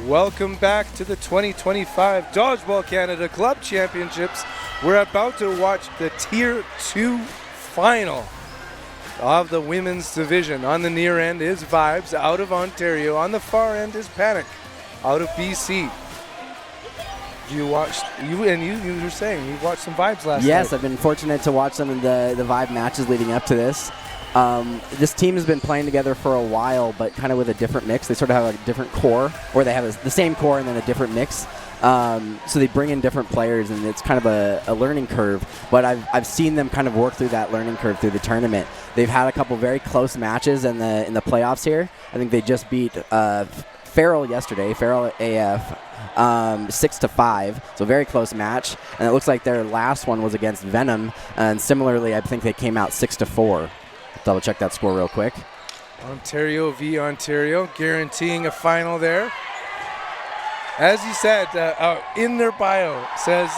Welcome back to the 2025 Dodgeball Canada Club Championships. We're about to watch the Tier 2 final of the women's division. On the near end is Vibes out of Ontario. On the far end is Panic out of BC. You were saying you watched some Vibes last night. Yes, I've been fortunate to watch some of the Vibe matches leading up to this. This team has been playing together for a while, but kind of with a different mix. They sort of have a different core, or they have the same core and then a different mix. So they bring in different players, and it's kind of a learning curve. But I've seen them kind of work through that learning curve through the tournament. They've had a couple very close matches in the playoffs here. I think they just beat Farrell yesterday, Farrell AF, 6-5, so very close match. And it looks like their last one was against Venom, and similarly, I think they came out 6-4. Double check that score real quick. Ontario v. Ontario, guaranteeing a final there. As you said, in their bio, says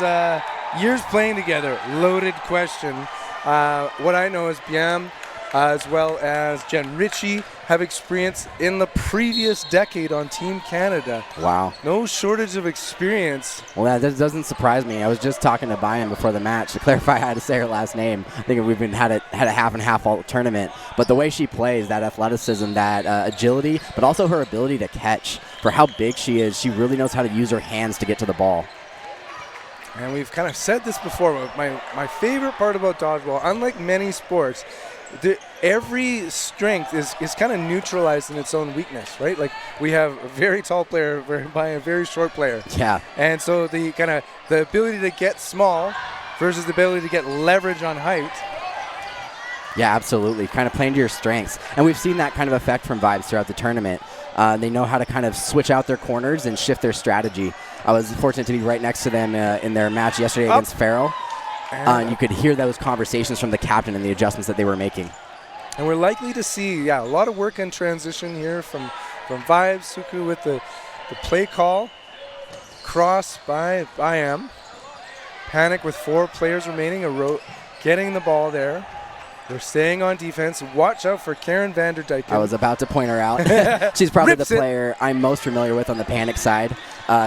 years playing together, loaded question. What I know is Biam, as well as Jen Ritchie, have experience in the previous decade on Team Canada. Wow. No shortage of experience. Well, that doesn't surprise me. I was just talking to Biam before the match to clarify how to say her last name. I think we've had a half and half all tournament. But the way she plays, that athleticism, that agility, but also her ability to catch. For how big she is, she really knows how to use her hands to get to the ball. And we've kind of said this before, but my favorite part about dodgeball, unlike many sports, every strength is kind of neutralized in its own weakness, right? Like we have a very tall player by a very short player. Yeah. And so the ability to get small versus the ability to get leverage on height. Yeah, absolutely. Kind of playing to your strengths. And we've seen that kind of effect from Vibes throughout the tournament. They know how to kind of switch out their corners and shift their strategy. I was fortunate to be right next to them in their match yesterday against Farrell. And you could hear those conversations from the captain and the adjustments that they were making. And we're likely to see, a lot of work in transition here from Vibes. Suku with the play call. Cross by IM. Panic with 4 players remaining. Getting the ball there. They're staying on defense. Watch out for Karen Vanderdijk. I was about to point her out. She's probably the player I'm most familiar with on the Panic side.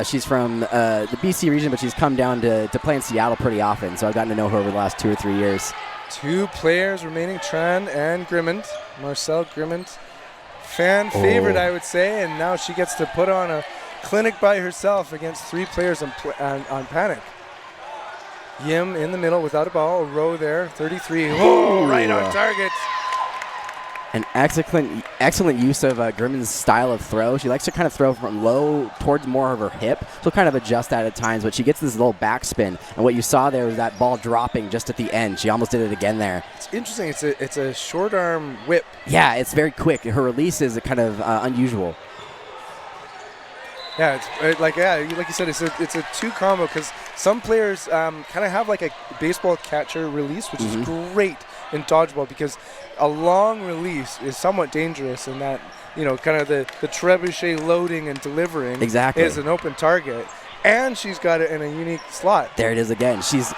She's from the BC region, but she's come down to play in Seattle pretty often, so I've gotten to know her over the last 2 or 3 years. 2 players remaining, Tran and Grimmond. Marcel Grimmond. Fan favorite, I would say, and now she gets to put on a clinic by herself against 3 players on Panic. Yim in the middle without a ball. A row there. 33. Oh, right on target. An excellent use of Grimmond's style of throw. She likes to kind of throw from low towards more of her hip. She'll kind of adjust that at times, but she gets this little backspin. And what you saw there was that ball dropping just at the end. She almost did it again there. It's interesting. It's a short arm whip. Yeah, it's very quick. Her release is kind of unusual. Yeah, it's like you said, it's a 2 combo because some players kind of have like a baseball catcher release, which is great in dodgeball because a long release is somewhat dangerous in that, kind of the trebuchet loading and delivering is an open target. And she's got it in a unique slot. There it is again. She's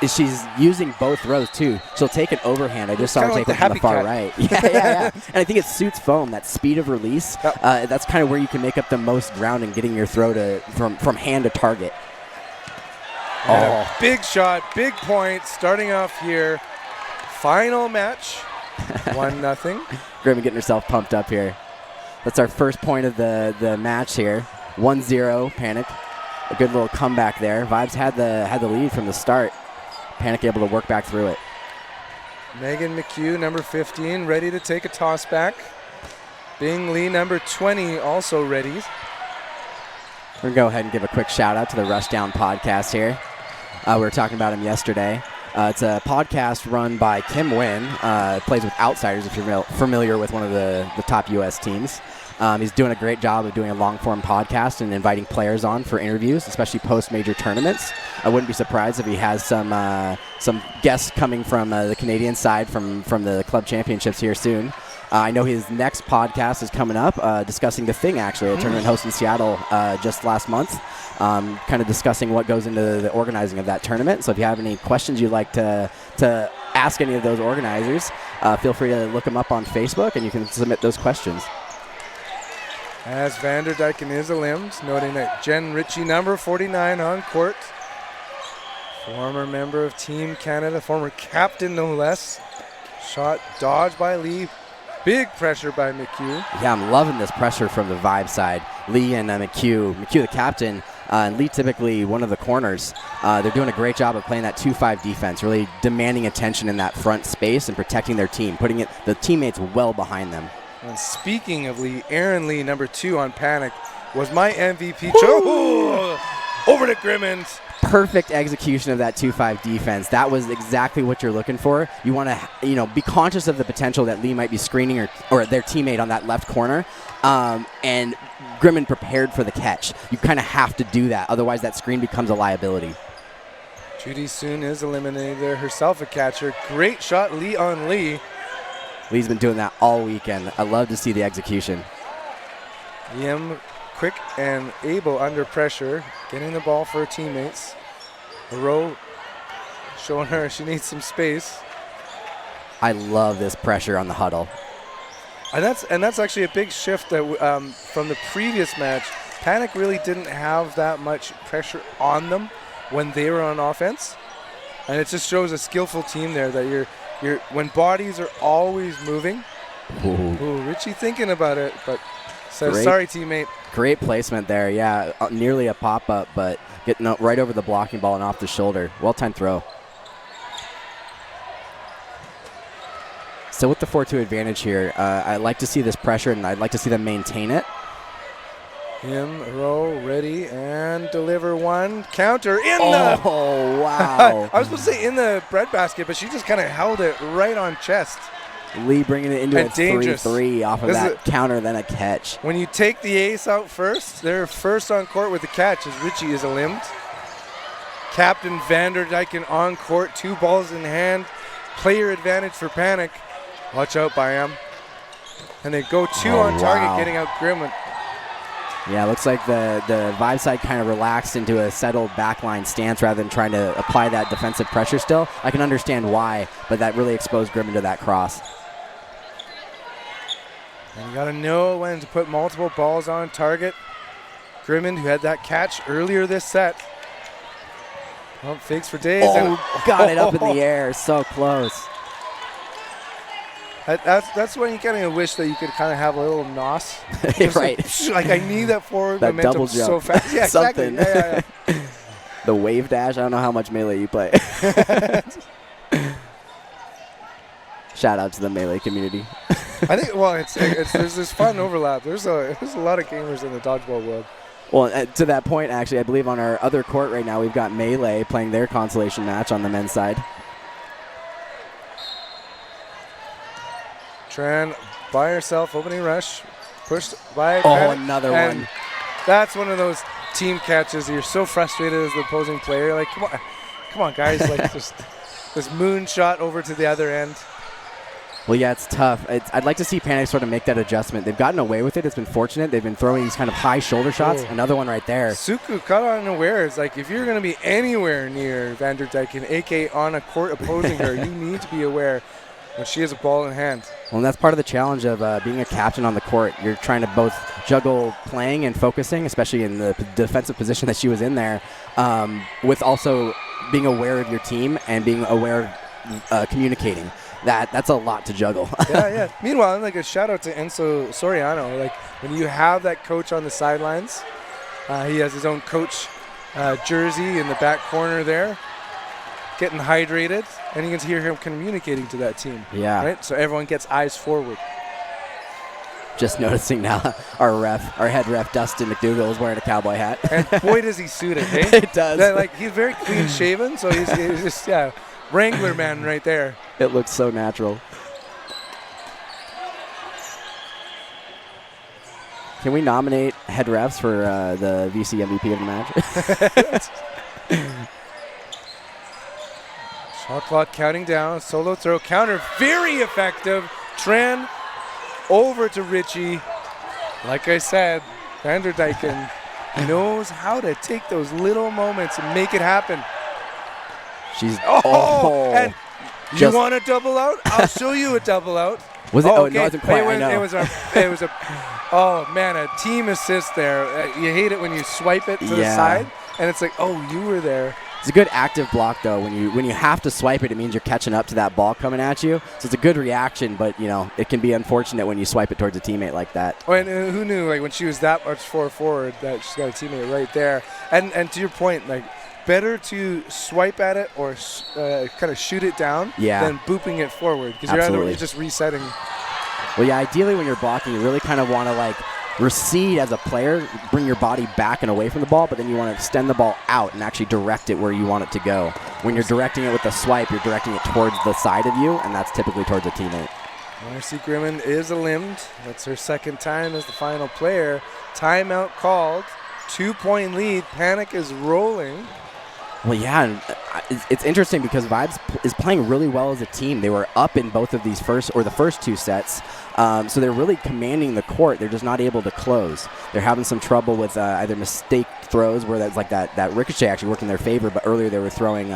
using both throws too. She'll take an overhand. I just saw her take it from the far right. Yeah. And I think it suits foam, that speed of release. Yep. That's kind of where you can make up the most ground in getting your throw from hand to target. Big shot, big point, starting off here. Final match, 1-0. Grim getting herself pumped up here. That's our first point of the match here. 1-0, Panic. A good little comeback there. Vibes had the lead from the start. Panic able to work back through it. Megan McHugh, number 15, ready to take a toss back. Bing Lee, number 20, also ready. We're going to go ahead and give a quick shout out to the Rushdown podcast here. We were talking about him yesterday. It's a podcast run by Kim Wynn. Plays with Outsiders, if you're familiar with one of the top U.S. teams. He's doing a great job of doing a long-form podcast and inviting players on for interviews, especially post-major tournaments. I wouldn't be surprised if he has some guests coming from the Canadian side from the club championships here soon. I know his next podcast is coming up, discussing the Thing, actually, a tournament host in Seattle just last month, kind of discussing what goes into the organizing of that tournament. So if you have any questions you'd like to ask any of those organizers, feel free to look them up on Facebook, and you can submit those questions. as Vanderdyken is eliminated, noting that Jen Ritchie, number 49 on court. Former member of Team Canada, former captain no less. Shot dodged by Lee. Big pressure by McHugh. Yeah, I'm loving this pressure from the Vibe side. Lee and McHugh. McHugh the captain, and Lee typically one of the corners. They're doing a great job of playing that 2-5 defense, really demanding attention in that front space and protecting their team, putting the teammates well behind them. And speaking of Lee, Aaron Lee, number 2 on Panic, was my MVP. Over to Grimmons. Perfect execution of that 2-5 defense. That was exactly what you're looking for. You want to, be conscious of the potential that Lee might be screening or their teammate on that left corner. And Grimmin prepared for the catch. You kind of have to do that. Otherwise, that screen becomes a liability. Judy Soon is eliminated there. Herself a catcher. Great shot, Lee on Lee. Lee's been doing that all weekend. I love to see the execution. Yim quick and able under pressure, getting the ball for her teammates. Rowe showing her she needs some space. I love this pressure on the huddle. And that's actually a big shift that from the previous match. Panic really didn't have that much pressure on them when they were on offense. And it just shows a skillful team there that you're when bodies are always moving. Ooh, Richie thinking about it, but says, sorry, teammate. Great placement there, yeah. Nearly a pop-up, but getting right over the blocking ball and off the shoulder. Well-timed throw. So with the 4-2 advantage here, I'd like to see this pressure, and I'd like to see them maintain it. Rowe ready and deliver one. Counter in Oh, wow. I was supposed to say in the breadbasket, but she just kind of held it right on chest. Lee bringing it into a 3-3 off of that counter, then a catch. When you take the ace out first, they're first on court with the catch as Richie is eliminated. Captain Vanderdyken on court, 2 balls in hand. Player advantage for Panic. Watch out by him. And they go 2 on target, getting out Grimwood. Yeah, it looks like the Vibe side kind of relaxed into a settled backline stance rather than trying to apply that defensive pressure still. I can understand why, but that really exposed Grimmin to that cross. And you got to know when to put multiple balls on target. Grimmin, who had that catch earlier this set. Pump fakes for days. Got it up in the air. So close. That's when you kind of wish that you could kind of have a little nos. Right. Like, I need that forward that momentum double jump. so fast. Yeah, Something. Exactly. Yeah. The wave dash. I don't know how much Melee you play. Shout out to the Melee community. I think, there's this fun overlap. There's a lot of gamers in the dodgeball world. Well, to that point, actually, I believe on our other court right now, we've got Melee playing their consolation match on the men's side. Tran by herself, opening rush, pushed by. Another one. That's one of those team catches. You're so frustrated as the opposing player. Like, come on, guys! Like, just this moonshot over to the other end. Well, yeah, it's tough. I'd like to see Panic sort of make that adjustment. They've gotten away with it. It's been fortunate. They've been throwing these kind of high shoulder shots. Another one right there. Suku caught unaware. It's like, if you're going to be anywhere near Vanderdyken, a.k.a. on a court opposing her, you need to be aware when she has a ball in hand. Well, and that's part of the challenge of being a captain on the court. You're trying to both juggle playing and focusing, especially in the defensive position that she was in there, with also being aware of your team and being aware of communicating. That's a lot to juggle. Yeah. Meanwhile, like, a shout out to Enzo Soriano. Like, when you have that coach on the sidelines, he has his own coach jersey in the back corner there, getting hydrated, and you can hear him communicating to that team. Yeah. Right? So everyone gets eyes forward. Just noticing now, our head ref, Dustin McDougall, is wearing a cowboy hat. And boy, does he suit it, hey? It does. Like, he's very clean shaven, so he's just, Wrangler man right there. It looks so natural. Can we nominate head refs for the VC MVP of the match? Shot clock counting down. Solo throw counter. Very effective. Tran over to Richie. Like I said, Vanderdyken knows how to take those little moments and make it happen. She's and you want a double out? I'll show you a double out. Was it? Oh, Oh, no, it wasn't quite. I know. It was a. Oh man, a team assist there. You hate it when you swipe it to the side, and it's like, oh, you were there. It's a good active block though. When you have to swipe it, it means you're catching up to that ball coming at you. So it's a good reaction, but it can be unfortunate when you swipe it towards a teammate like that. Oh, and who knew, like when she was that much forward, that she's got a teammate right there. And to your point, like better to swipe at it or kind of shoot it down than booping it forward, because you're just resetting. Well, yeah, ideally when you're blocking, you really kind of want to like recede as a player, bring your body back and away from the ball, but then you want to extend the ball out and actually direct it where you want it to go. When you're directing it with the swipe, you're directing it towards the side of you, and that's typically towards a teammate. Marcy Grimman is eliminated. That's her second time as the final player. Timeout called. 2-point lead. Panic is rolling. Well, yeah, and it's interesting because Vibes is playing really well as a team. They were up in both of these the first two sets, so they're really commanding the court. They're just not able to close. They're having some trouble with either mistake throws where that's like that ricochet actually worked in their favor, but earlier they were throwing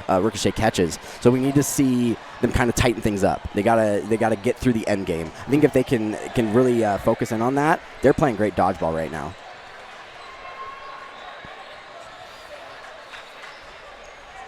ricochet catches. So we need to see them kind of tighten things up. They gotta get through the end game. I think if they can really focus in on that, they're playing great dodgeball right now.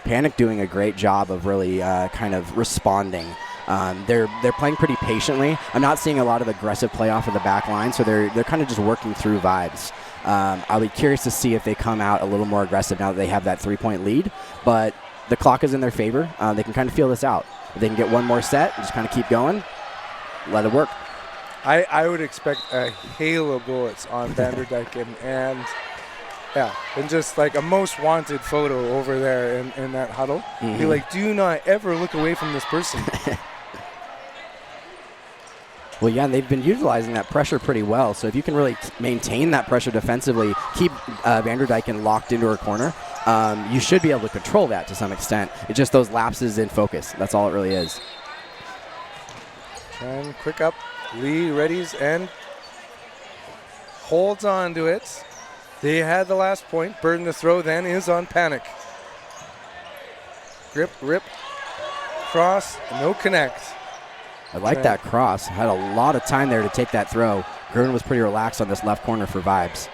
Panic doing a great job of really kind of responding. They're playing pretty patiently. I'm not seeing a lot of aggressive play off of the back line, so they're kind of just working through Vibes. I'll be curious to see if they come out a little more aggressive now that they have that 3-point lead, but the clock is in their favor. They can kind of feel this out. If they can get one more set, just kind of keep going, let it work. I would expect a hail of bullets on Vanderdyken and just like a most wanted photo over there in that huddle. Mm-hmm. Be like, do not ever look away from this person. Well, yeah, they've been utilizing that pressure pretty well. So if you can really maintain that pressure defensively, keep Vanderdyken locked into her corner, you should be able to control that to some extent. It's just those lapses in focus. That's all it really is. And quick up. Lee readies and holds on to it. They had the last point. Burden to throw then is on Panic. Grip, rip, cross, no connect. I like that cross. Had a lot of time there to take that throw. Gurman was pretty relaxed on this left corner for Vibes.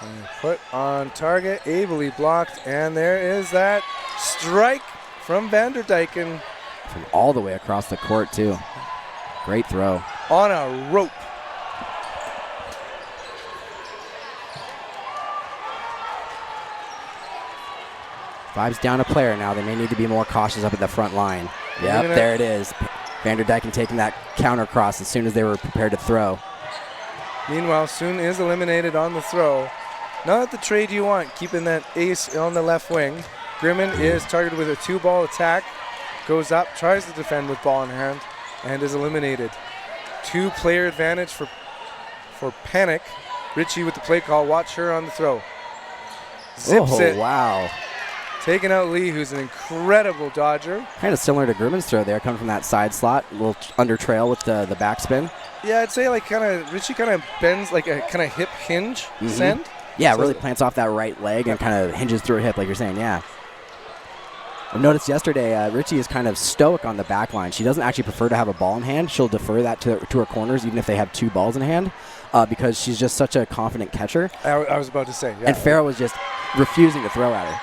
And put on target, ably blocked, and there is that strike from Vanderdyken. From all the way across the court, too. Great throw. On a rope. Vibes down a player now. They may need to be more cautious up at the front line. Yep, there it is. Vanderdyken taking that counter cross as soon as they were prepared to throw. Meanwhile, Soon is eliminated on the throw. Not the trade you want, keeping that ace on the left wing. Grimman is targeted with a 2-ball attack. Goes up, tries to defend with ball in hand, and is eliminated. 2-player advantage for Panic. Richie with the play call. Watch her on the throw. Zips it. Wow. Taking out Lee, who's an incredible dodger. Kind of similar to Grimman's throw there, coming from that side slot, a little under trail with the backspin. Yeah, I'd say like Richie kind of bends like a kind of hip hinge send. Yeah, so really plants off that right leg and kind of hinges through her hip, like you're saying, yeah. I noticed yesterday, Richie is kind of stoic on the back line. She doesn't actually prefer to have a ball in hand. She'll defer that to her corners, even if they have 2 balls in hand, because she's just such a confident catcher. I was about to say, yeah. And Farrell was just refusing to throw at her.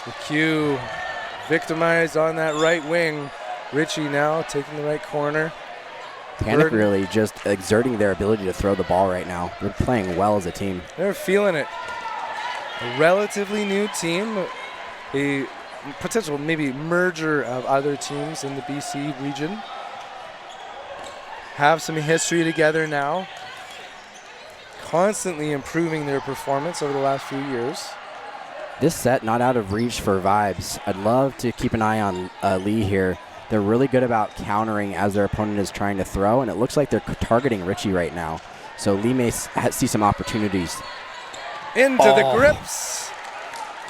The cue victimized on that right wing. Richie now taking the right corner. Panic really just exerting their ability to throw the ball right now. They're playing well as a team. They're feeling it. A relatively new team. A potential maybe merger of other teams in the BC region. Have some history together now. Constantly improving their performance over the last few years. This set not out of reach for Vibes. I'd love to keep an eye on Lee here. They're really good about countering as their opponent is trying to throw, and it looks like they're targeting Richie right now. So Lee may see some opportunities. Into the grips.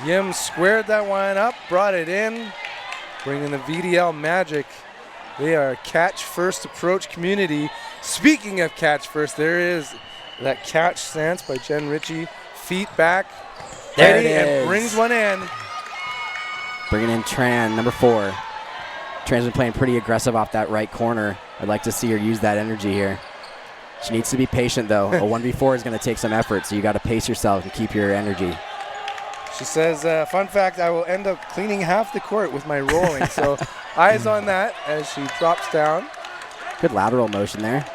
Yim squared that one up, brought it in, bringing the VDL magic. They are a catch first approach community. Speaking of catch first, there is that catch stance by Jen Ritchie. Feet back, there ready, it is. And brings one in. Bringing in Tran, number 4. Tran's been playing pretty aggressive off that right corner. I'd like to see her use that energy here. She needs to be patient, though. A 1v4 is going to take some effort, so you got to pace yourself and keep your energy. She says, fun fact, I will end up cleaning half the court with my rolling. So eyes on that as she drops down. Good lateral motion there.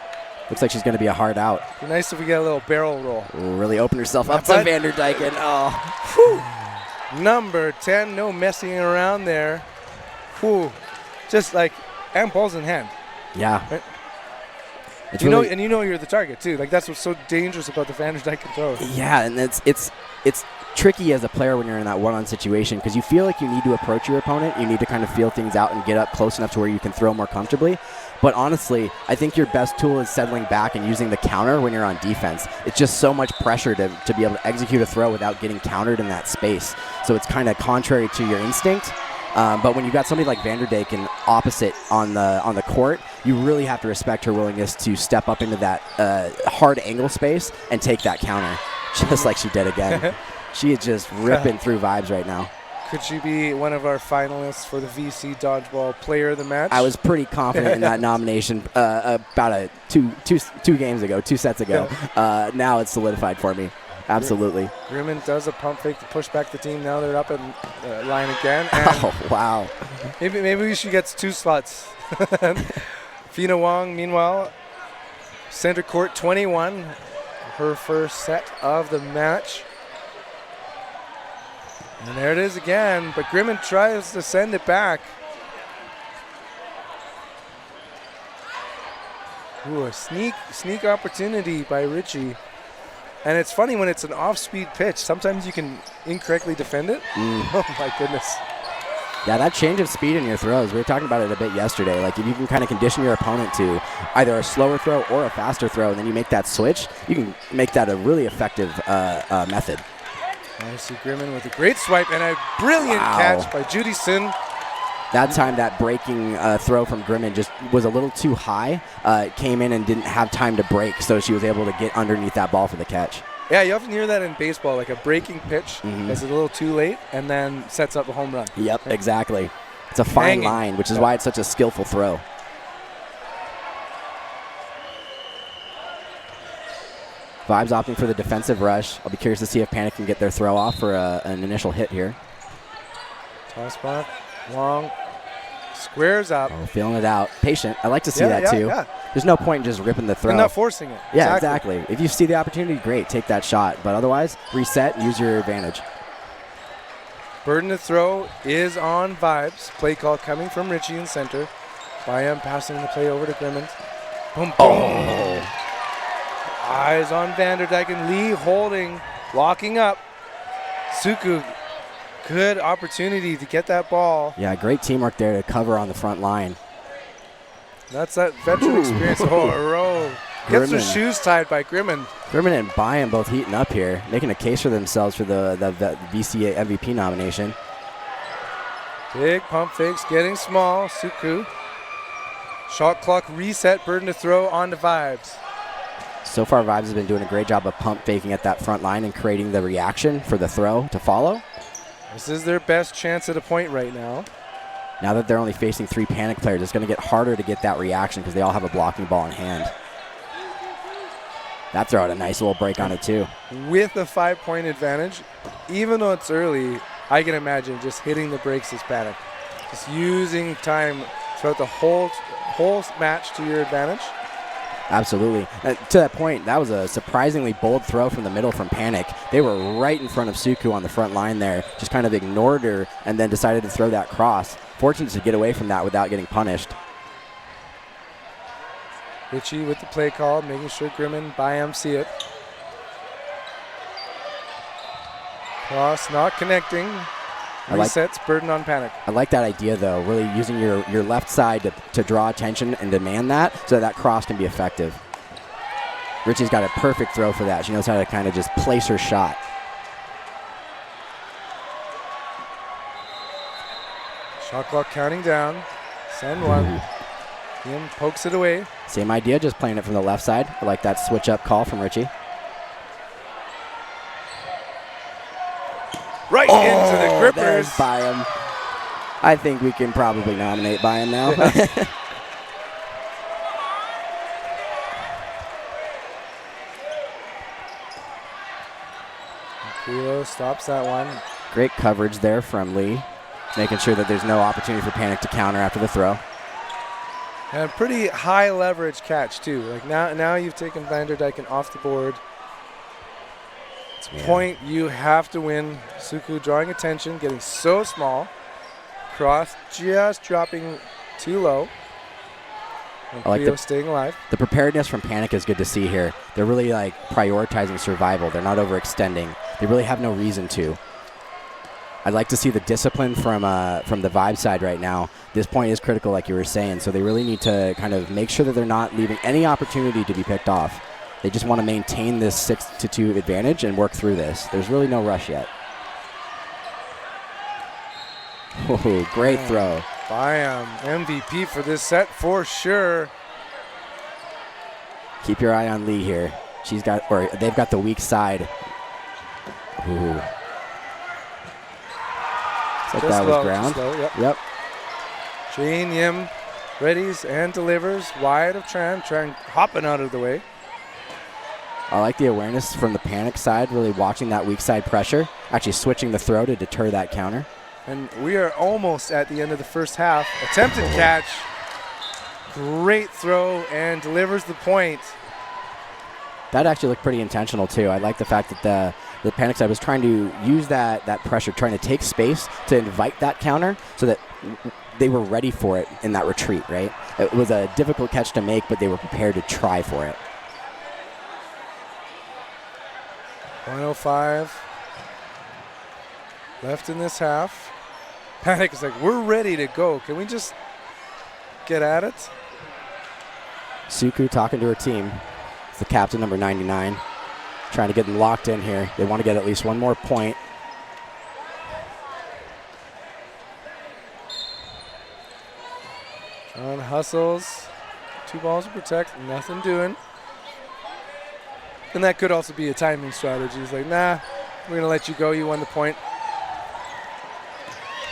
Looks like she's going to be a hard out. Be nice if we get a little barrel roll. Ooh, really open herself up to Vanderdyken. Oh. Whew. Number 10, no messing around there. Whew. Just like, and balls in hand. Yeah. Right? It's you really, know, and you know you're the target too. Like that's what's so dangerous about the Vanderdyken throw. Yeah, and it's tricky as a player when you're in that one-on situation because you feel like you need to approach your opponent. You need to kind of feel things out and get up close enough to where you can throw more comfortably. But honestly, I think your best tool is settling back and using the counter when you're on defense. It's just so much pressure to be able to execute a throw without getting countered in that space. So it's kind of contrary to your instinct. But when you got somebody like Vanderdyken opposite on the court, you really have to respect her willingness to step up into that hard angle space and take that counter, just like she did again. She is just ripping through vibes right now. Could she be one of our finalists for the VC Dodgeball Player of the Match? I was pretty confident in that nomination about two sets ago. Now it's solidified for me. Absolutely. Grimman does a pump fake to push back the team. Now they're up in line again. And oh, wow. Maybe she gets 2 slots. Fina Wong, meanwhile, center court 21, her first set of the match. And there it is again, but Grimman tries to send it back. Ooh, a sneak opportunity by Richie. And it's funny when it's an off-speed pitch, sometimes you can incorrectly defend it. Oh my goodness. Yeah, that change of speed in your throws, we were talking about it a bit yesterday. Like if you can kind of condition your opponent to either a slower throw or a faster throw, and then you make that switch, you can make that a really effective method. I see Grimman with a great swipe and a brilliant catch by Judy Sin. That time, that breaking throw from Grimman just was a little too high. It came in and didn't have time to break, so she was able to get underneath that ball for the catch. Yeah, you often hear that in baseball, like a breaking pitch is a little too late and then sets up a home run. Yep, exactly. It's a fine line, which is why it's such a skillful throw. Vibes opting for the defensive rush. I'll be curious to see if Panic can get their throw off for an initial hit here. Toss back, Wong squares up. Oh, feeling it out. Patient. I like to see that too. Yeah. There's no point in just ripping the throw. And not forcing it. Yeah, exactly. If you see the opportunity, great, take that shot. But otherwise, reset, use your advantage. Burden to throw is on Vibes. Play call coming from Richie in center. Bayam passing the play over to Grimman. Boom, boom. Oh. Eyes on Vanderdyken. Lee holding, locking up. Suku, good opportunity to get that ball. Yeah, great teamwork there to cover on the front line. That's that veteran experience. Oh, a row. Gets her shoes tied by Grimman. Grimman and Bayam both heating up here, making a case for themselves for the VCA MVP nomination. Big pump fakes, getting small. Suku. Shot clock reset, burden to throw onto Vibes. So far, Vibes has been doing a great job of pump faking at that front line and creating the reaction for the throw to follow. This is their best chance at a point right now. Now that they're only facing 3 Panic players, it's going to get harder to get that reaction because they all have a blocking ball in hand. That throw had a nice little break on it too. With a 5-point advantage, even though it's early, I can imagine just hitting the brakes is Panic. Just using time throughout the whole match to your advantage. Absolutely. To that point, that was a surprisingly bold throw from the middle from Panic. They were right in front of Suku on the front line there, just kind of ignored her and then decided to throw that cross. Fortunate to get away from that without getting punished. Richie with the play call, making sure Grimman, Bayam see it. Cross not connecting. Resets, burden on Panic. I like that idea, though, really using your left side to draw attention and demand that so that cross can be effective. Richie's got a perfect throw for that. She knows how to kind of just place her shot. Shot clock counting down. Send one. Ian pokes it away. Same idea, just playing it from the left side. I like that switch-up call from Richie. Right into the grippers. By him. I think we can probably nominate Bayern now. Yeah. Kilo stops that one. Great coverage there from Lee, making sure that there's no opportunity for Panic to counter after the throw. And a pretty high leverage catch too. Like now you've taken Vanderdyken off the board. It's a point you have to win. Suku drawing attention, getting so small. Cross just dropping too low. And Cleo staying alive. The preparedness from Panic is good to see here. They're really like prioritizing survival. They're not overextending. They really have no reason to. I'd like to see the discipline from the Vibe side right now. This point is critical, like you were saying, so they really need to kind of make sure that they're not leaving any opportunity to be picked off. They just want to maintain this 6-2 advantage and work through this. There's really no rush yet. Oh, great throw. Bayern, MVP for this set for sure. Keep your eye on Lee here. They've got the weak side. Ooh. Like just that low, was ground. Yep. Jane Yim readies and delivers wide of Tran hopping out of the way. I like the awareness from the Panic side, really watching that weak side pressure, actually switching the throw to deter that counter. And we are almost at the end of the first half. Attempted catch. Great throw and delivers the point. That actually looked pretty intentional too. I like the fact that the Panic side was trying to use that pressure, trying to take space to invite that counter so that they were ready for it in that retreat, right? It was a difficult catch to make, but they were prepared to try for it. 1:05 left in this half. Panic is like, we're ready to go. Can we just get at it? Suku talking to her team. It's the captain, number 99. Trying to get them locked in here. They want to get at least one more point. John hustles. 2 balls to protect. Nothing doing. And that could also be a timing strategy. He's like, nah, we're going to let you go. You won the point.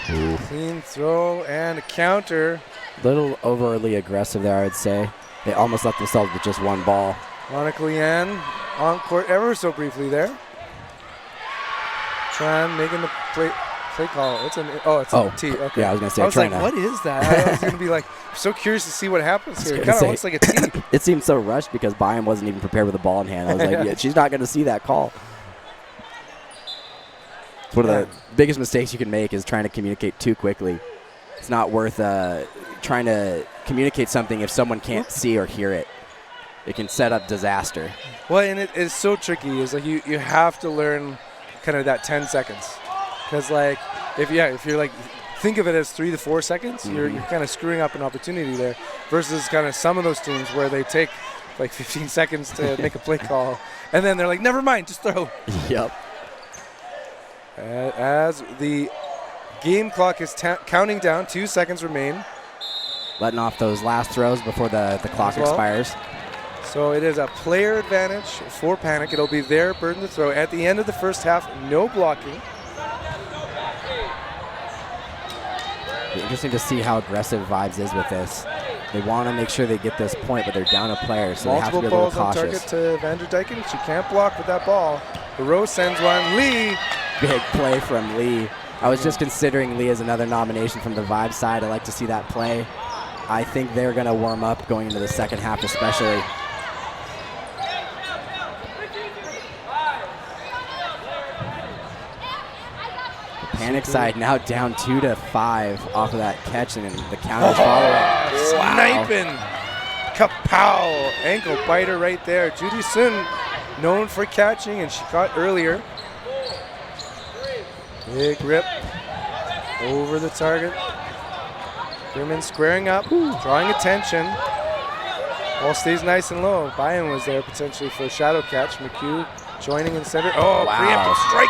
Ooh. Clean throw and a counter. A little overly aggressive there, I would say. They almost left themselves with just one ball. Monica Lian on court ever so briefly there. Tran making the play call. It's a T. Okay. Yeah, I was going to say. I was like, what is that? I was going to be like, so curious to see what happens here. It kind of looks like a T. It seemed so rushed because Bayern wasn't even prepared with the ball in hand. I was like, yeah, she's not going to see that call. It's one of the biggest mistakes you can make is trying to communicate too quickly. It's not worth trying to communicate something if someone can't see or hear it. It can set up disaster. Well, and it is so tricky. It's like you have to learn kind of that 10 seconds. Because, like, if you're like, think of it as 3 to 4 seconds, you're kind of screwing up an opportunity there versus kind of some of those teams where they take like 15 seconds to make a play call. And then they're like, never mind, just throw. Yep. As the game clock is counting down, 2 seconds remain. Letting off those last throws before the clock expires. So it is a player advantage for Panic. It'll be their burden to throw. At the end of the first half, no blocking. Be interesting to see how aggressive Vibes is with this. They want to make sure they get this point, but they're down a player, so multiple they have to be a little balls cautious. On target to Vanderdyken. She can't block with that ball. Barreau sends one. Lee. Big play from Lee. I was just considering Lee as another nomination from the Vibe side. I like to see that play. I think they're going to warm up going into the second half especially. Panic side now down 2-5 off of that catch, and the counter's following. Sniping. Kapow. Ankle biter right there. Judy Sun, known for catching, and she caught earlier. Big rip over the target. Grimman squaring up, drawing attention. Ball stays nice and low. Bayern was there potentially for a shadow catch. McHugh joining in center. Oh, wow. Preemptive strike.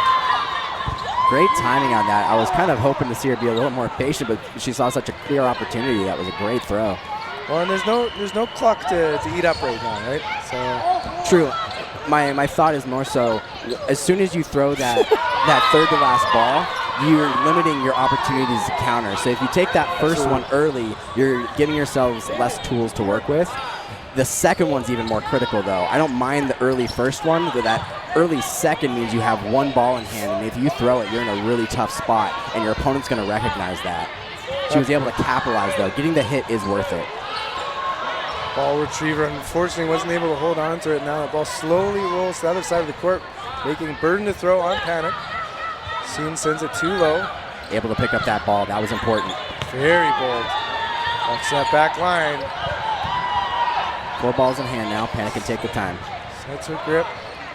Great timing on that. I was kind of hoping to see her be a little more patient, but she saw such a clear opportunity. That was a great throw. Well, and there's no clock to eat up right now, right? So true. My thought is more so, as soon as you throw that third to last ball, you're limiting your opportunities to counter. So if you take that first one early, you're giving yourselves less tools to work with. The second one's even more critical, though. I don't mind the early first one, but that early second means you have one ball in hand, and if you throw it, you're in a really tough spot, and your opponent's going to recognize that. She was able to capitalize, though. Getting the hit is worth it. Ball retriever, unfortunately, wasn't able to hold on to it. Now the ball slowly rolls to the other side of the court, making Burden to throw on Panic. Soon sends it too low. Able to pick up that ball. That was important. Very bold. Watch that back line. 4 balls in hand now. Panic can take the time. Sets her grip.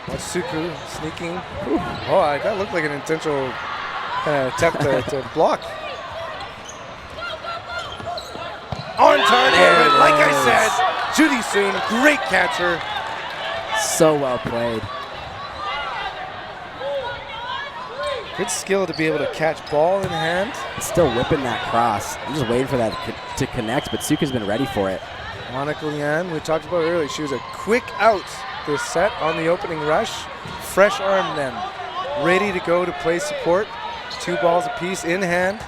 Watch Suku sneaking. Ooh. Oh, that looked like an intentional attempt to block. On target, but like I said, Judy Soon, great catcher. So well played. Good skill to be able to catch ball in hand. Still whipping that cross. I'm just waiting for that to connect, but Suka's been ready for it. Monica Lian, we talked about earlier, she was a quick out this set on the opening rush. Fresh arm then, ready to go to play support. 2 balls apiece in hand.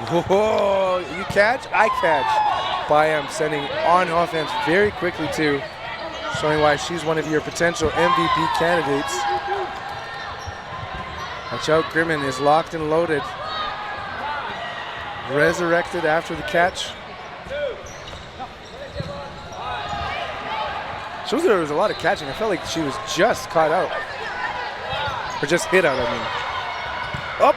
Whoa, you catch, I catch. Byam sending on offense very quickly too, showing why she's one of your potential MVP candidates. Watch out, Grimmin is locked and loaded. Resurrected after the catch. Shows that there was a lot of catching. I felt like she was just caught out. Or just hit out, I mean. Up,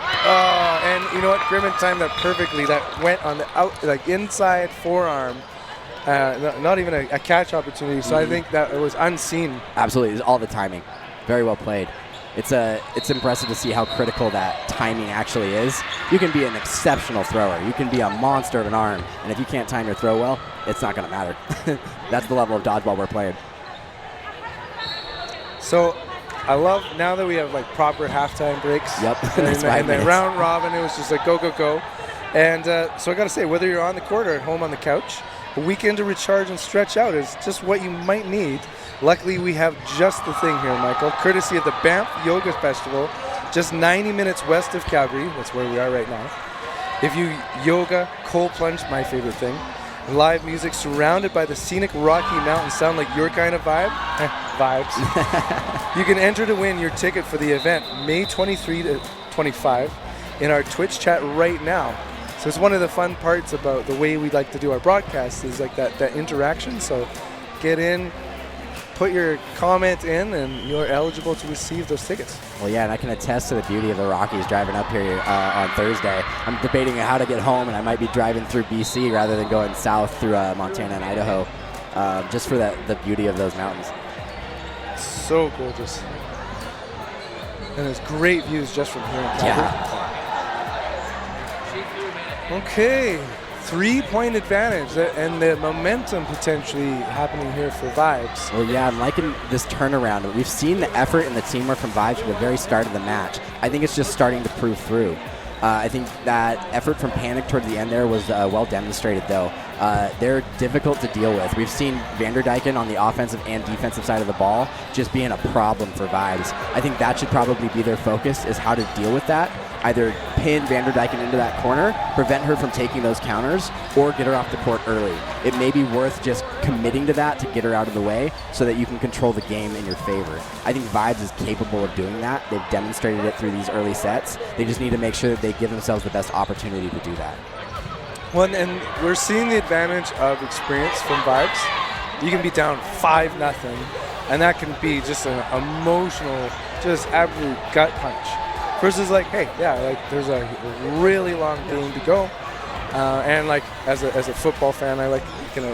and you know what? Grimmin timed that perfectly. That went on the out, like inside forearm. Not even a catch opportunity. So I think that it was unseen. Absolutely, it was all the timing. Very well played. It's impressive to see how critical that timing actually is. You can be an exceptional thrower. You can be a monster of an arm. And if you can't time your throw well, it's not going to matter. That's the level of dodgeball we're playing. So I love now that we have like proper halftime breaks. Yep. And then round robin, it was just like go, go, go. And so I got to say, whether you're on the court or at home on the couch, a weekend to recharge and stretch out is just what you might need. Luckily, we have just the thing here, Michael, courtesy of the Banff Yoga Festival, just 90 minutes west of Calgary. That's where we are right now. If you yoga, cold plunge, my favorite thing, live music surrounded by the scenic Rocky Mountains sound like your kind of vibe? Vibes. You can enter to win your ticket for the event May 23 to 25 in our Twitch chat right now. So it's one of the fun parts about the way we like to do our broadcasts is like that interaction. So get in, put your comment in, and you're eligible to receive those tickets. Well, yeah, and I can attest to the beauty of the Rockies driving up here on Thursday. I'm debating how to get home, and I might be driving through BC rather than going south through Montana and Idaho, just for the beauty of those mountains. So gorgeous. And there's great views just from here in Calgary. Yeah. Okay, 3-point advantage, and the momentum potentially happening here for Vibes. Well, yeah, I'm liking this turnaround. We've seen the effort and the teamwork from Vibes from the very start of the match. I think it's just starting to prove through. I think that effort from Panic towards the end there was well demonstrated, though. They're difficult to deal with. We've seen Vanderdyken on the offensive and defensive side of the ball just being a problem for Vibes. I think that should probably be their focus, is how to deal with that. Either pin Vanderdyken into that corner, prevent her from taking those counters, or get her off the court early. It may be worth just committing to that to get her out of the way so that you can control the game in your favor. I think Vibes is capable of doing that. They've demonstrated it through these early sets. They just need to make sure that they give themselves the best opportunity to do that. Well, and we're seeing the advantage of experience from Vibes. You can be down 5-0, and that can be just an emotional, just absolute gut punch. Versus like, hey, yeah, like there's a really long game to go, and like as a football fan, I like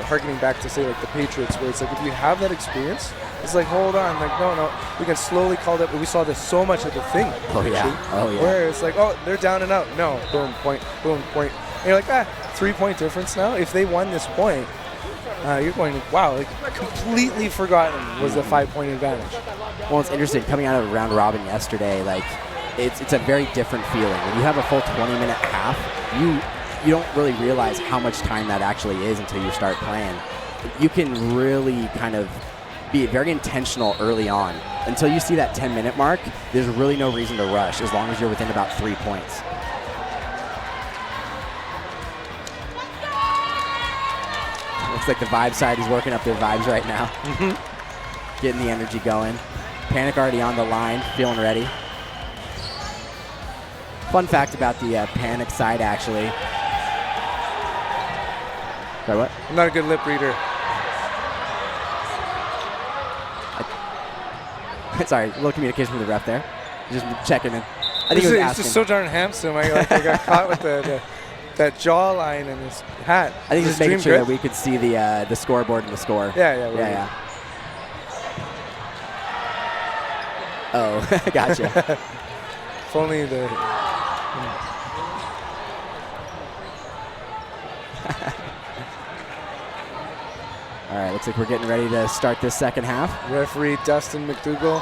harkening back to say like the Patriots, where it's like if you have that experience, it's like hold on, like no, we can slowly call that. But we saw this so much at the thing. Oh yeah. Where it's like, oh, they're down and out. No, boom, point, boom, point. And you're like, 3-point difference now. If they won this point, you're going, wow, like completely forgotten was the 5-point advantage. Well, it's interesting coming out of round robin yesterday, like. It's a very different feeling. When you have a full 20-minute half, you don't really realize how much time that actually is until you start playing. You can really kind of be very intentional early on. Until you see that 10-minute mark, there's really no reason to rush as long as you're within about 3 points. Looks like the Vibe side is working up their vibes right now. Getting the energy going. Panic already on the line, feeling ready. Fun fact about the Panic side, actually. Sorry, what? I'm not a good lip reader. Sorry, a little communication from the ref there. Just checking in. I think He's he was asking. just so darn handsome. I got caught with that jawline and his hat. I think His just making dream sure grit. that we could see the scoreboard and the score. Yeah. Oh, gotcha. If only the. All right, looks like we're getting ready to start this second half. Referee Dustin McDougall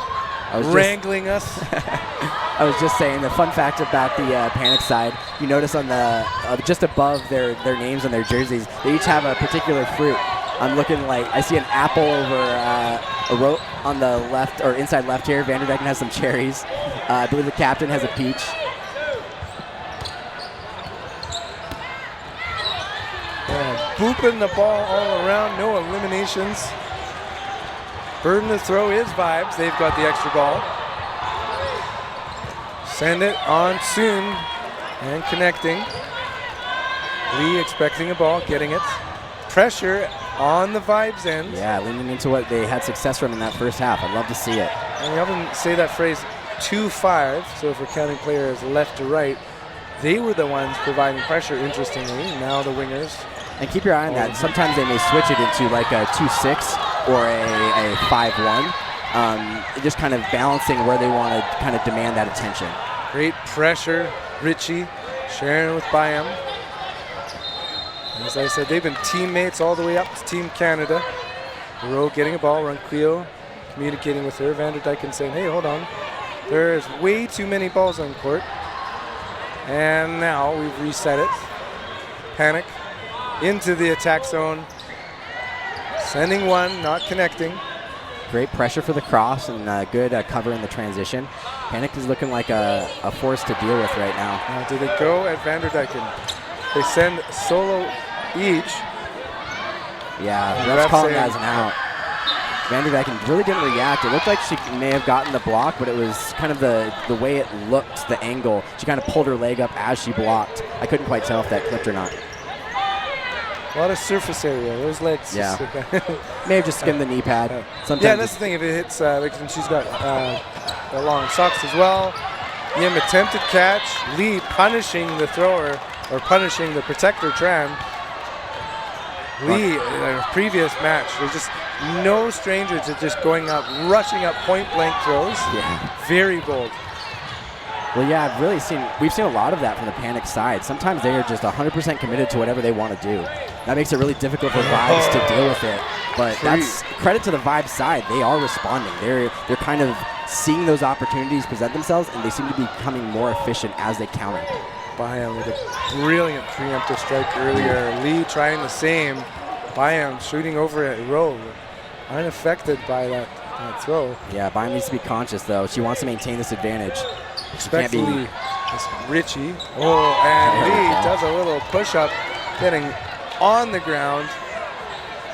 wrangling us. I was just saying the fun fact about the Panic side, you notice on the just above their names on their jerseys, they each have a particular fruit. I'm looking like I see an apple over a rope on the left or inside left here. Vanderdyken has some cherries. I believe the captain has a peach. Booping the ball all around, no eliminations. Burden to throw is Vibes. They've got the extra ball. Send it on soon and connecting. Lee expecting a ball, getting it. Pressure on the Vibes end. Yeah, leaning into what they had success from in that first half. I'd love to see it. And we often say that phrase 2-5, so if we're counting players left to right, they were the ones providing pressure, interestingly. Now the wingers. And keep your eye on that. Sometimes they may switch it into like a 2-6 or a 5-1. Just kind of balancing where they want to kind of demand that attention. Great pressure. Richie sharing with Byam. As I said, they've been teammates all the way up to Team Canada. Rowe getting a ball. Ronquillo communicating with her. Vanderdyken saying, hey, hold on. There's way too many balls on court. And now we've reset it. Panic into the attack zone. Sending one, not connecting. Great pressure for the cross and good cover in the transition. Panic is looking like a force to deal with right now. Now, do they go at Vanderdyken? They send solo each. Yeah, And ref's ref calling saying- that as an out. Vanderdyken really didn't react. It looked like she may have gotten the block, but it was kind of the way it looked, the angle. She kind of pulled her leg up as she blocked. I couldn't quite tell if that clipped or not. A lot of surface area. Those legs. Yeah. May have just skimmed the knee pad. Sometimes Yeah, that's the thing. If it hits, like, and she's got long socks as well. Yim attempted catch. Lee punishing the thrower, or punishing the protector, Tran. Lee, in a previous match, there's just no stranger to just going up, rushing up point-blank throws. Yeah. Very bold. Well, yeah, we've seen a lot of that from the Panic side. Sometimes they are just 100% committed to whatever they want to do. That makes it really difficult for Vibes to deal with it. But that's credit to the Vibes side. They are responding. They're kind of seeing those opportunities present themselves, and they seem to be becoming more efficient as they counter. Byam with a brilliant preemptive strike earlier. Lee trying the same. Byam shooting over at Rowe. Unaffected by that throw. Yeah, Byam needs to be conscious, though. She wants to maintain this advantage. Expect Lee. It's Richie. Oh, and Lee does a little push-up, getting on the ground.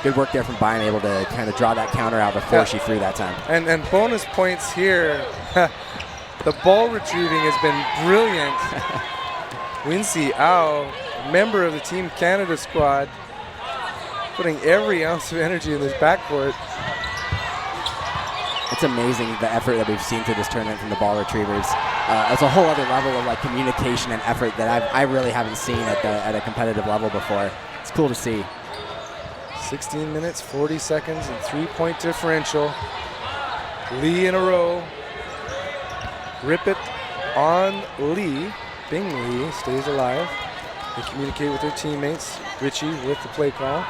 Good work there from Byam, able to kind of draw that counter out before she threw that time. And bonus points here. The ball retrieving has been brilliant. Wincy Au, member of the Team Canada squad, putting every ounce of energy in this backcourt. It's amazing the effort that we've seen through this tournament from the ball retrievers. It's a whole other level of like communication and effort that I really haven't seen at a competitive level before. It's cool to see. 16 minutes, 40 seconds, and 3-point differential. Lee in a row. Rip it on Lee. Bing Lee stays alive. They communicate with their teammates. Richie with the play call.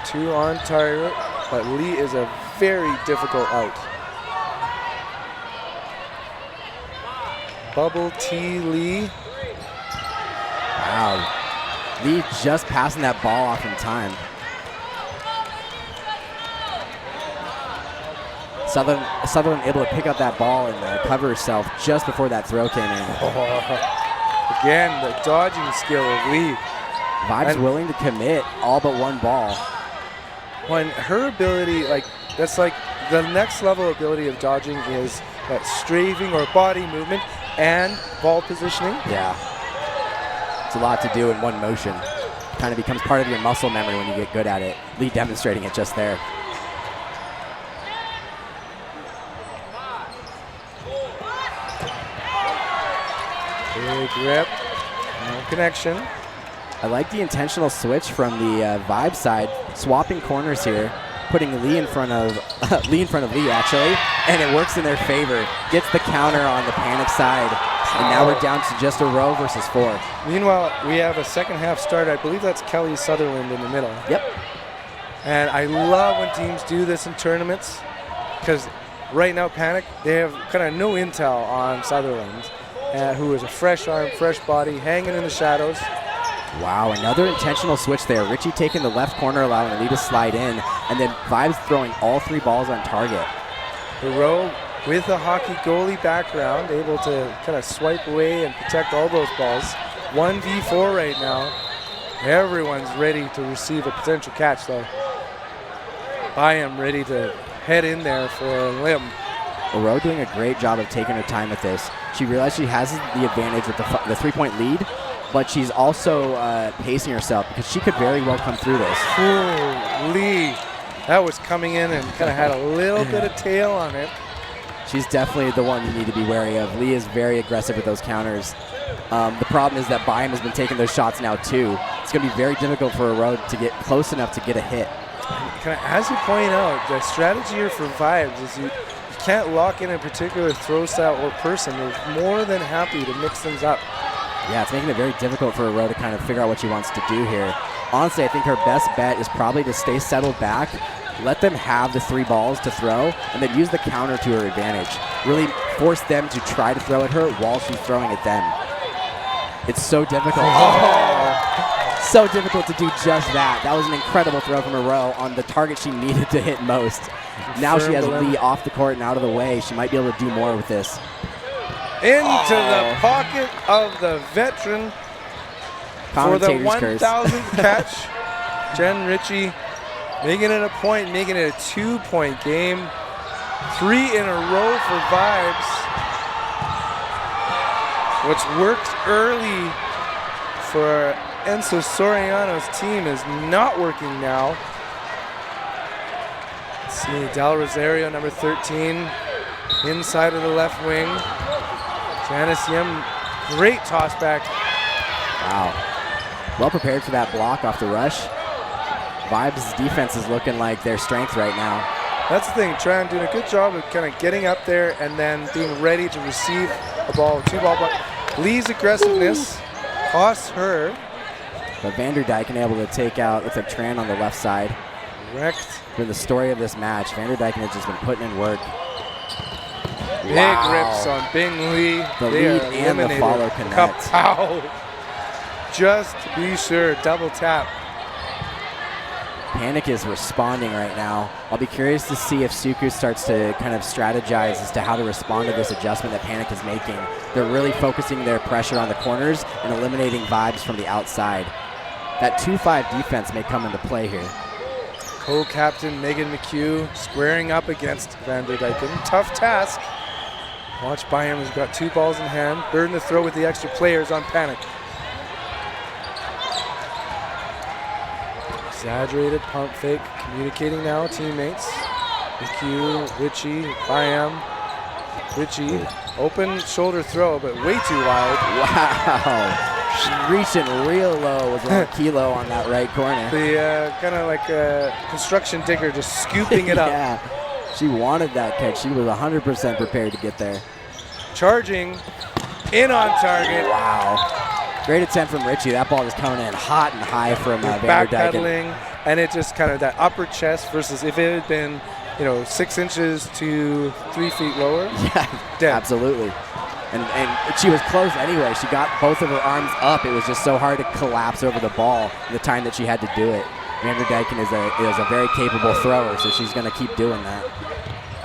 2 on target, but Lee is a very difficult out. Bubble T Lee. Wow. Lee just passing that ball off in time. Sutherland able to pick up that ball and cover herself just before that throw came in. Again, the dodging skill of Lee. Vibes willing to commit all but one ball. When her ability, that's like the next level ability of dodging is that strafing or body movement and ball positioning. Yeah. It's a lot to do in one motion. Kind of becomes part of your muscle memory when you get good at it. Lee demonstrating it just there. Big rip, no connection. I like the intentional switch from the Vibe side, swapping corners here, putting Lee in front of Lee actually, and it works in their favor. Gets the counter on the Panic side, and now we're down to just a row versus 4. Meanwhile, we have a second half start. I believe that's Kelly Sutherland in the middle. Yep. And I love when teams do this in tournaments because right now Panic, they have kind of no intel on Sutherland, who is a fresh arm, fresh body, hanging in the shadows. Wow, another intentional switch there. Richie taking the left corner, allowing Lee to slide in, and then Vibes throwing all 3 balls on target. The row with a hockey goalie background, able to kind of swipe away and protect all those balls. 1v4 right now. Everyone's ready to receive a potential catch, though. Byam ready to head in there for a limb. Rowe doing a great job of taking her time with this. She realized she has the advantage with the 3-point lead, but she's also pacing herself because she could very well come through this. Ooh, Lee. That was coming in and kind of had a little bit of tail on it. She's definitely the one you need to be wary of. Lee is very aggressive with those counters. The problem is that Byam has been taking those shots now too. It's going to be very difficult for Rowe to get close enough to get a hit. Kind of, as you point out, the strategy here for Vibes is you can't lock in a particular throw style or person. They're more than happy to mix things up. Yeah, it's making it very difficult for Rowe to kind of figure out what she wants to do here. Honestly, I think her best bet is probably to stay settled back, let them have the 3 balls to throw, and then use the counter to her advantage. Really force them to try to throw at her while she's throwing at them. It's so difficult. So difficult to do just that. That was an incredible throw from Rowe on the target she needed to hit most. Now she has Lee off the court and out of the way. She might be able to do more with this. Into the pocket of the veteran for the 1,000th catch. Jen Ritchie making it a point, making it a 2-point game. 3 in a row for Vibes. What's worked early for Enzo Soriano's team is not working now. Let's see, Del Rosario, number 13, inside of the left wing. Janice Yim, great toss back. Wow. Well prepared for that block off the rush. Vibes' defense is looking like their strength right now. That's the thing, Tran doing a good job of kind of getting up there and then being ready to receive a ball, 2-ball block. Lee's aggressiveness costs her. But Vanderdyke able to take out, looks like Tran on the left side. Correct. For the story of this match, Vanderdyke has just been putting in work. Big rips on Bing Lee. The lead and the follow connect. Kapow. Just to be sure, double tap. Panic is responding right now. I'll be curious to see if Suku starts to kind of strategize as to how to respond to this adjustment that Panic is making. They're really focusing their pressure on the corners and eliminating Vibes from the outside. That 2-5 defense may come into play here. Co-captain Megan McHugh squaring up against Vanderdyken. Tough task. Watch Byam has got 2 balls in hand. Burden to throw with the extra players on Panic. Exaggerated pump fake, communicating now, teammates. McHugh, Richie, Byam. Richie, open shoulder throw, but way too wide. Wow. Reaching real low with 1 kilo on that right corner. The kind of like a construction digger just scooping it up. Yeah, she wanted that catch. She was 100% prepared to get there. Charging, in on target. Wow. Great attempt from Richie. That ball is coming in hot and high from Vanderdyken. Backpedaling, and it just kind of that upper chest versus if it had been, 6 inches to 3 feet lower. Yeah, dead. Absolutely. And she was close anyway. She got both of her arms up. It was just so hard to collapse over the ball the time that she had to do it. Vanderdyken is a very capable thrower, so she's going to keep doing that.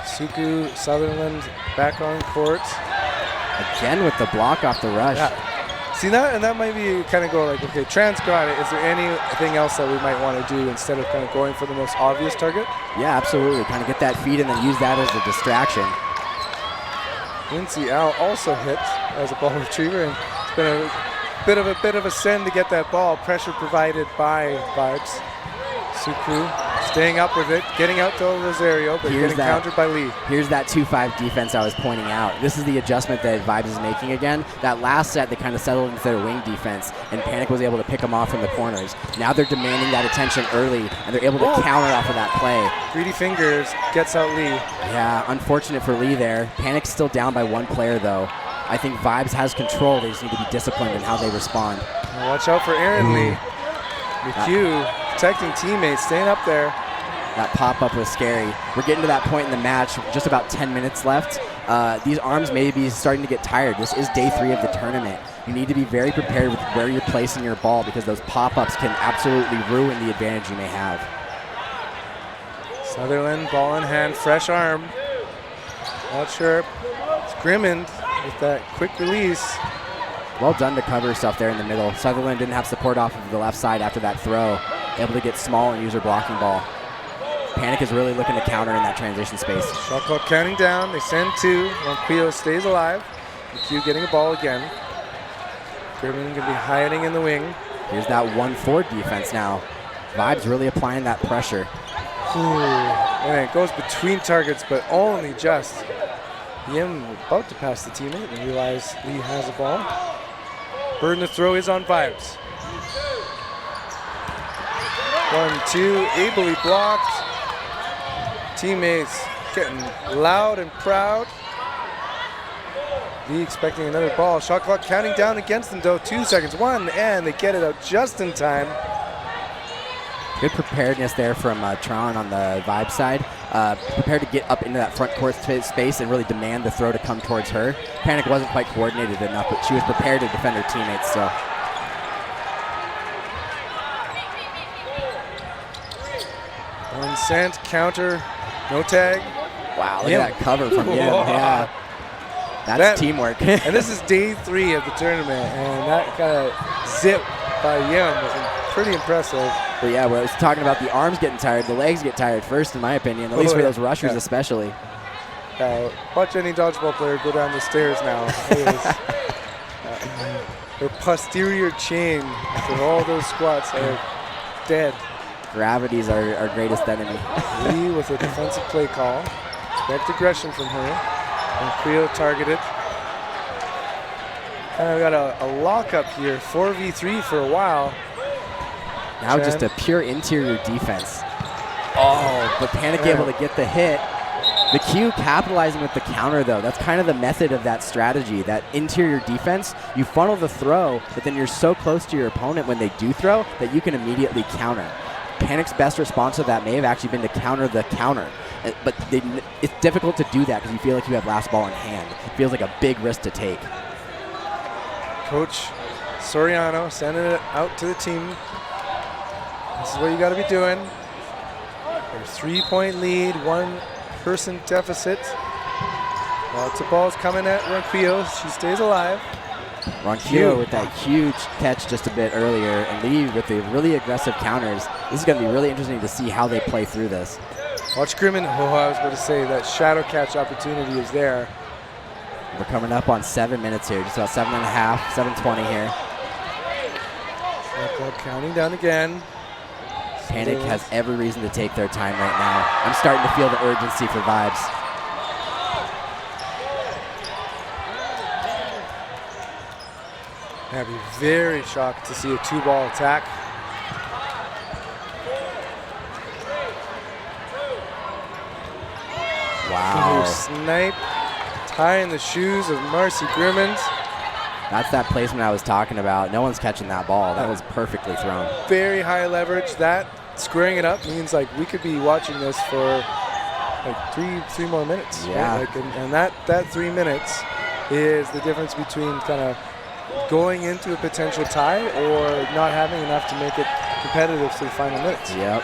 Suku Sutherland back on court. Again with the block off the rush. Yeah. See that, and that might be kind of go like, okay, Trans got it. Is there anything else that we might want to do instead of kind of going for the most obvious target? Yeah, absolutely. Kind of get that feed and then use that as a distraction. Lindsay Al also hit as a ball retriever, and it's been a bit of a send to get that ball. Pressure provided by Vibes. Suku staying up with it, getting out to Rosario, but getting countered by Lee. Here's that 2-5 defense I was pointing out. This is the adjustment that Vibes is making again. That last set, they kind of settled into their wing defense, and Panic was able to pick them off from the corners. Now they're demanding that attention early, and they're able to counter off of that play. Greedy fingers gets out Lee. Yeah, unfortunate for Lee there. Panic's still down by one player, though. I think Vibes has control. They just need to be disciplined in how they respond. Now watch out for Aaron Lee. McHugh protecting teammates, staying up there. That pop-up was scary. We're getting to that point in the match, just about 10 minutes left. These arms may be starting to get tired. This is day 3 of the tournament. You need to be very prepared with where you're placing your ball because those pop-ups can absolutely ruin the advantage you may have. Sutherland, ball in hand, fresh arm. Not sure. It's Grimmond with that quick release. Well done to cover herself there in the middle. Sutherland didn't have support off of the left side after that throw. Able to get small and use her blocking ball. Panic is really looking to counter in that transition space. Shot clock counting down. They send 2. Ronquillo stays alive. McHugh getting a ball again. Grimmond going to be hiding in the wing. Here's that 1-4 defense now. Vibes really applying that pressure. And it goes between targets, but only just. Yim about to pass the teammate and realize Lee has the ball. Burden to throw is on Vibes. 1-2, ably blocked. Teammates getting loud and proud. Lee expecting another ball. Shot clock counting down against them though. 2 seconds. 1, and they get it out just in time. Good preparedness there from Tron on the Vibe side. Prepared to get up into that front court space and really demand the throw to come towards her. Panic wasn't quite coordinated enough, but she was prepared to defend her teammates still. One sent, counter, no tag. Wow, look at that cover from Yim. Yeah. That's teamwork. And this is day 3 of the tournament, and that kind of zip by Yim was pretty impressive. But yeah, I was talking about the arms getting tired. The legs get tired first, in my opinion, at least for those rushers especially. Watch any dodgeball player go down the stairs now. Their posterior chain after all those squats are dead. Gravity's our greatest enemy. Lee with a defensive play call. Expect aggression from her. And Creo targeted. And we got a lockup here, 4v3 for a while. Now just a pure interior defense. Oh, but Panic able to get the hit. The Q capitalizing with the counter, though. That's kind of the method of that strategy, that interior defense. You funnel the throw, but then you're so close to your opponent when they do throw that you can immediately counter. Panic's best response to that may have actually been to counter the counter. But it's difficult to do that because you feel like you have last ball in hand. It feels like a big risk to take. Coach Soriano sending it out to the team. This is what you got to be doing. There's 3-point lead, 1-person deficit. Lots of balls coming at Ronquillo. She stays alive. Ronquillo with that huge catch just a bit earlier, and Lee with the really aggressive counters. This is going to be really interesting to see how they play through this. Watch Grimmond. Oh, I was going to say that shadow catch opportunity is there. We're coming up on 7 minutes here, just about 7.5, 7:20 here. Shot clock counting down again. Panic has every reason to take their time right now. I'm starting to feel the urgency for Vibes. I'd be very shocked to see a 2-ball attack. Wow. Snipe, tying the shoes of Marcy Grimmond. That's that placement I was talking about. No one's catching that ball. That was perfectly thrown. Very high leverage. That squaring it up means like we could be watching this for like three more minutes. Yeah. Right? Like, and that 3 minutes is the difference between kind of going into a potential tie or not having enough to make it competitive to the final minutes. Yep.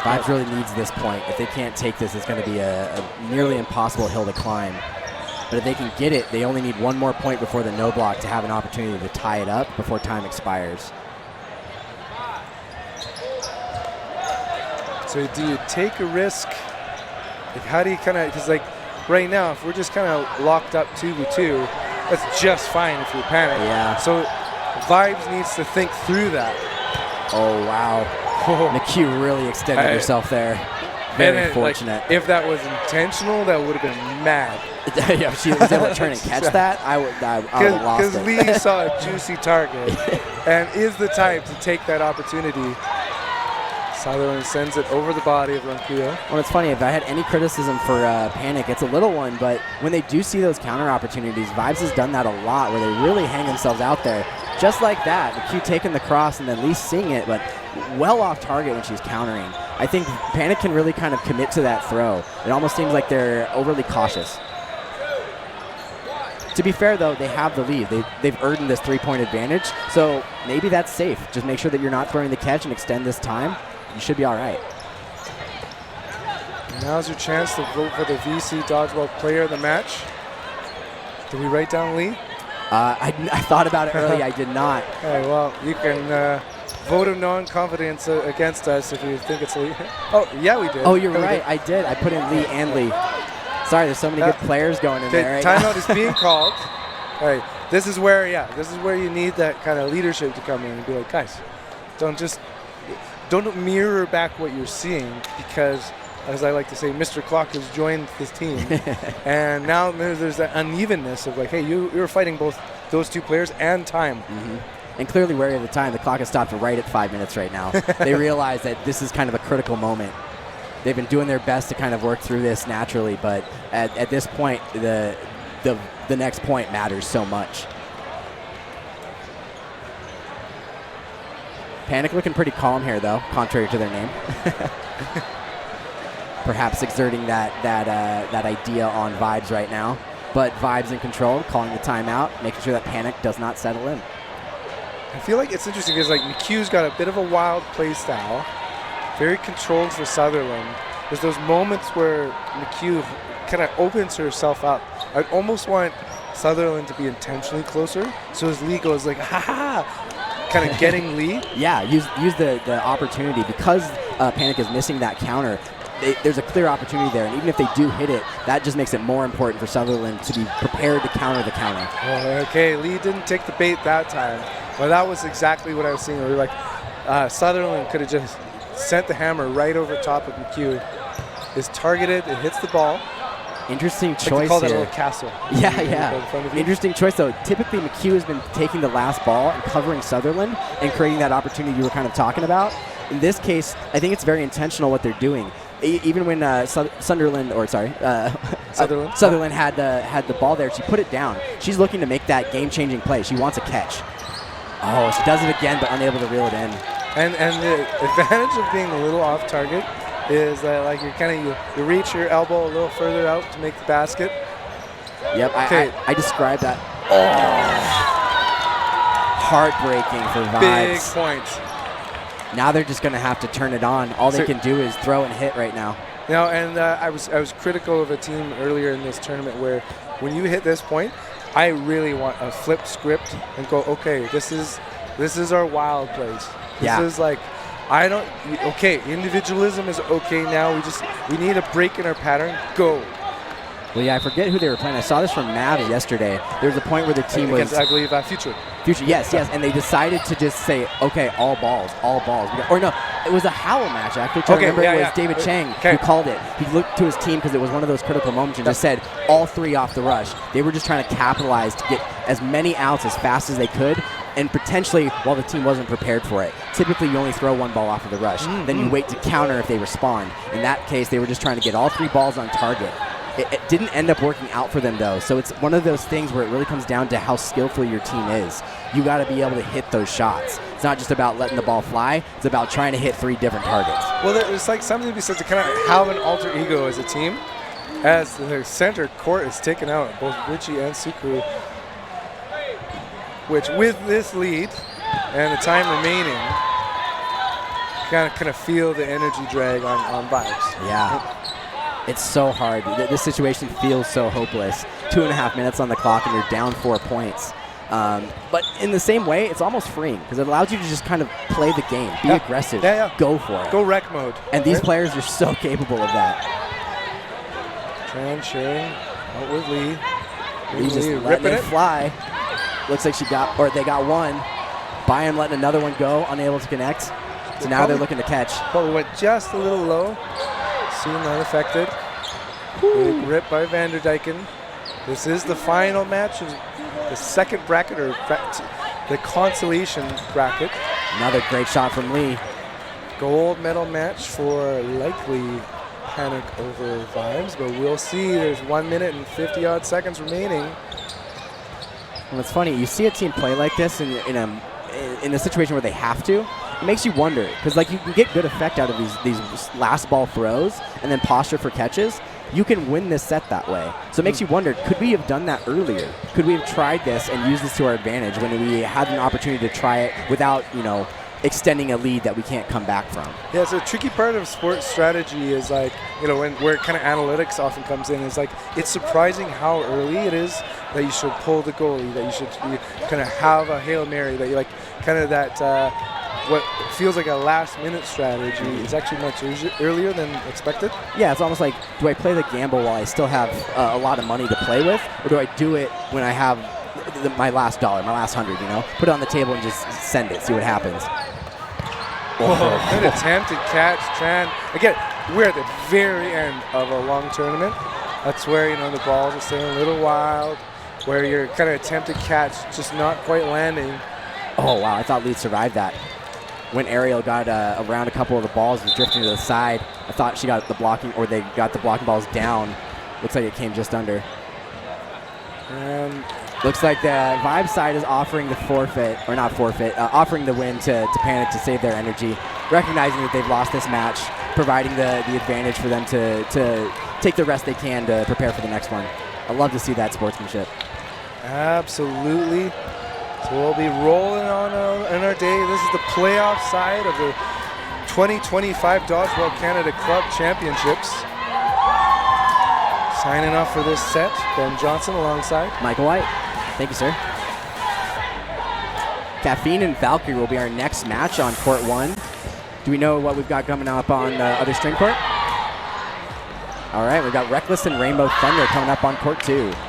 Vibes really needs this point. If they can't take this, it's going to be a nearly impossible hill to climb. But if they can get it, they only need one more point before the no block to have an opportunity to tie it up before time expires. So do you take a risk? Like, how do you kind of, because like right now, if we're just kind of locked up 2v2, that's just fine if you're panicking. Yeah. So Vibes needs to think through that. Oh, wow. McHugh really extended herself there. Very fortunate. Like, if that was intentional, that would have been mad. Yeah, if she was able to turn and catch that, I would have lost it. Because Lee saw a juicy target and is the type to take that opportunity. Sutherland sends it over the body of Ronquillo. Well, it's funny. If I had any criticism for Panic, it's a little one, but when they do see those counter opportunities, Vibes has done that a lot where they really hang themselves out there. Just like that, McHugh taking the cross and then Lee seeing it, but well off target when she's countering. I think Panic can really kind of commit to that throw. It almost seems like they're overly cautious. To be fair, though, they have the lead. They've earned this three-point advantage, so maybe that's safe. Just make sure that you're not throwing the catch and extend this time. You should be all right. Now's your chance to vote for the VC Dodgeball Player of the Match. Did we write down Lee? I thought about it early. I did not. Okay, well, you can vote of non-confidence against us if you think it's Lee. Oh, yeah, we did. Oh, you're right. I did. I put in Lee and Lee. Sorry, there's so many good players going in there. Right timeout is being called. All right, this is where you need that kind of leadership to come in and be like, guys, don't mirror back what you're seeing, because, as I like to say, Mr. Clock has joined this team. And now there's that unevenness of like, hey, you're fighting both those two players and time. Mm-hmm. And clearly wary of the time. The clock has stopped right at 5 minutes right now. They realize that this is kind of a critical moment. They've been doing their best to kind of work through this naturally, but at this point, the next point matters so much. Panic looking pretty calm here, though, contrary to their name. Perhaps exerting that idea on Vibes right now. But Vibes in control, calling the timeout, making sure that Panic does not settle in. I feel like it's interesting because like McHugh's got a bit of a wild play style, very controlled for Sutherland. There's those moments where McHugh kind of opens herself up. I'd almost want Sutherland to be intentionally closer, so as Lee goes like, ha ha, kind of getting Lee. Yeah, use the opportunity because Panic is missing that counter. There's a clear opportunity there, and even if they do hit it, that just makes it more important for Sutherland to be prepared to counter the counter. Oh, okay, Lee didn't take the bait that time, but that was exactly what I was seeing. We were like, Sutherland could have just sent the hammer right over top of McHugh. It's targeted, it hits the ball. Interesting choice call here. that a little castle. Yeah. Interesting choice, though. Typically, McHugh has been taking the last ball and covering Sutherland and creating that opportunity you were kind of talking about. In this case, I think it's very intentional what they're doing. Even when Sutherland had the ball there, she put it down. She's looking to make that game-changing play. She wants a catch. Oh, she does it again, but unable to reel it in. And the advantage of being a little off target is that like you reach your elbow a little further out to make the basket. Yep, okay. I described that. Oh, heartbreaking for Vibes. Big points. Now they're just going to have to turn it on. All they can do is throw and hit right now. Now, and I was critical of a team earlier in this tournament where when you hit this point, I really want a flip script and go, okay, this is our wild place. This is like, individualism is okay now. We need a break in our pattern. Go. Well, yeah, I forget who they were playing. I saw this from Mavs yesterday. There was a point where the team was... I believe Future. Future, yes. And they decided to just say, okay, all balls. Or no, it was a Howl match. I actually remember it was David Chang who called it. He looked to his team because it was one of those critical moments and just said, all three off the rush. They were just trying to capitalize to get as many outs as fast as they could, and potentially while the team wasn't prepared for it. Typically, you only throw one ball off of the rush. Mm-hmm. Then you wait to counter if they respond. In that case, they were just trying to get all three balls on target. It didn't end up working out for them, though. So it's one of those things where it really comes down to how skillful your team is. You got to be able to hit those shots. It's not just about letting the ball fly. It's about trying to hit three different targets. Well, there's like something to be said to kind of have an alter ego as a team. As the center court is taken out, both Richie and Sukru, which with this lead and the time remaining, kind of feel the energy drag on Vibes. Yeah. It's so hard. This situation feels so hopeless. 2.5 minutes on the clock and you're down 4 points. But in the same way, it's almost freeing because it allows you to just kind of play the game, be aggressive, go for it. Go wreck mode. And these players are so capable of that. Tran sharing out with Lee. Lee just letting it fly. Looks like they got one. Bayern letting another one go, unable to connect. So now they're looking to catch. Probably went just a little low. Seen unaffected. Big rip by Vanderdyken. This is the final match of the second bracket, or the consolation bracket. Another great shot from Lee. Gold medal match for likely Panic over Vibes, but we'll see. There's 1 minute and 50-odd seconds remaining. Well, it's funny. You see a team play like this in a situation where they have to. It makes you wonder, because like you can get good effect out of these last ball throws and then posture for catches. You can win this set that way. So it makes you wonder, could we have done that earlier? Could we have tried this and used this to our advantage when we had an opportunity to try it without, extending a lead that we can't come back from? Yeah, so a tricky part of sports strategy is like, where kind of analytics often comes in, is like, it's surprising how early it is that you should pull the goalie, that you should kind of have a Hail Mary, that you like kind of that, what feels like a last-minute strategy is actually much earlier than expected. Yeah, it's almost like, do I play the gamble while I still have a lot of money to play with, or do I do it when I have my last dollar, my last 100, Put it on the table and just send it, see what happens. Whoa, good attempted catch, Tran. Again, we're at the very end of a long tournament. That's where, the balls are staying a little wild, where your kind of attempted catch just not quite landing. Oh, wow, I thought Lee survived that. When Ariel got around a couple of the balls and drifting to the side, I thought she got the blocking, or they got the blocking balls down. Looks like it came just under. And looks like the Vibe side is offering the forfeit, or not forfeit, offering the win to Panic to save their energy, recognizing that they've lost this match, providing the advantage for them to take the rest they can to prepare for the next one. I love to see that sportsmanship. Absolutely. So we'll be rolling on in our day. This is the playoff side of the 2025 Dodgeball Canada Club Championships. Signing off for this set, Ben Johnson alongside Michael White. Thank you, sir. Caffeine and Valkyrie will be our next match on Court 1. Do we know what we've got coming up on the other string court? All right, we've got Reckless and Rainbow Thunder coming up on Court 2.